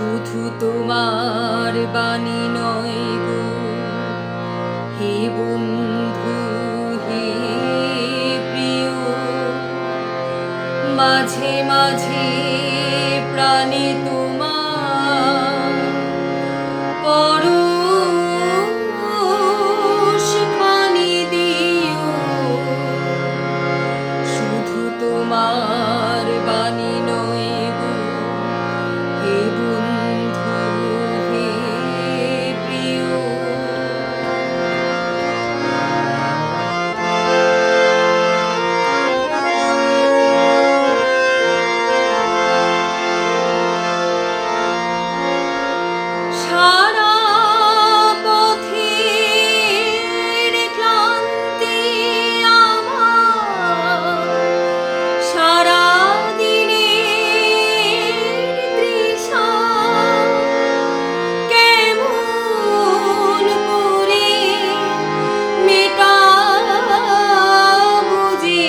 শুধু তোমার বাণী নয় গো হে বন্ধু হে প্রিয়, মাঝে মাঝে প্রাণে তোমার পরশ খানি দিও। শুধু তোমার বাণী নয় গো হে বন্ধু হে প্রিয়। সারা পথের ক্লান্তি আমার, সারা দিনের তৃষা কেমন করে মেটাবো যে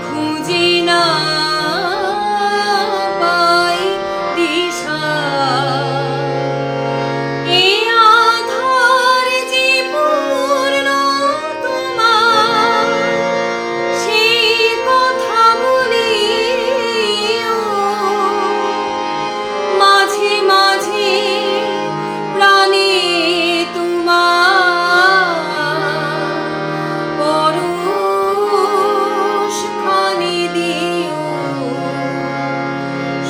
খুঁজে না পাই দিশা। এ আঁধার যে পূর্ণ তোমার, সেই কথা বলিও। মাঝে মাঝে প্রাণে তোমার পরশ খানি দিও।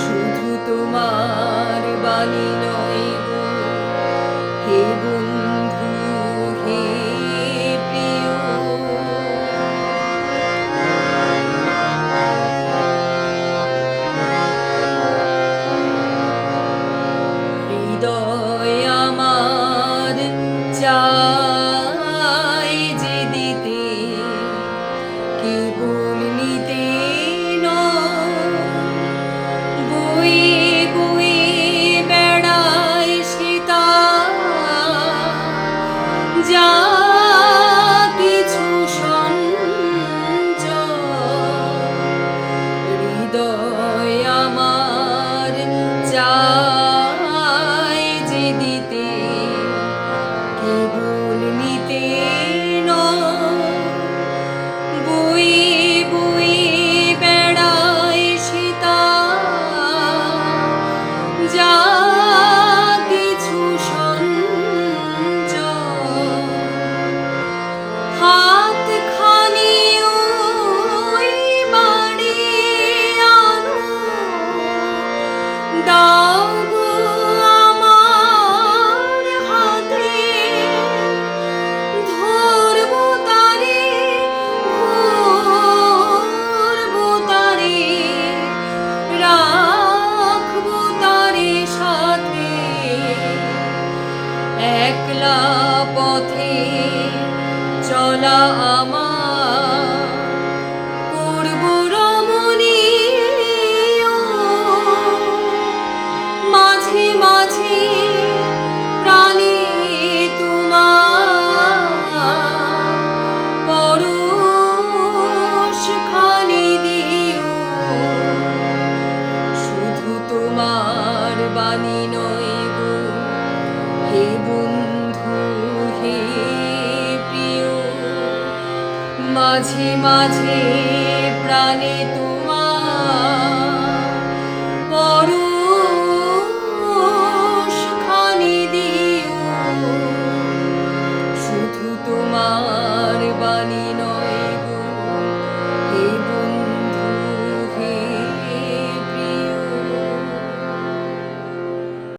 শুধু তোমার বাণী নয় গো হে বন্ধু হে প্রিয়। হৃদয় আমার চাই যে দিতে, কেবল নিতে নয়। বয়ে বয়ে বেড়ায় সীতা যা কিছু সঞ্চয়। হৃদয় আমার চাই যে দিতে, কেবল নিতে নয়। বয়ে বয়ে বেড়ায় সীতা যা কিছু সঞ্চয়। হাত খানি ওই বাড়িয়ে আনো, দাও গো আমার হাতে। ধরবো তারে ধরবো তারে, রাখবো তারে সাথে। একলা পথে চলা আমার করবো রমণীয়। মাঝে মাঝে প্রাণে তোমার পরশ খানি দিও। শুধু তোমার বাণী নয় গো হে বন্ধু হে প্রিয়, মাঝে মাঝে প্রাণে তোমার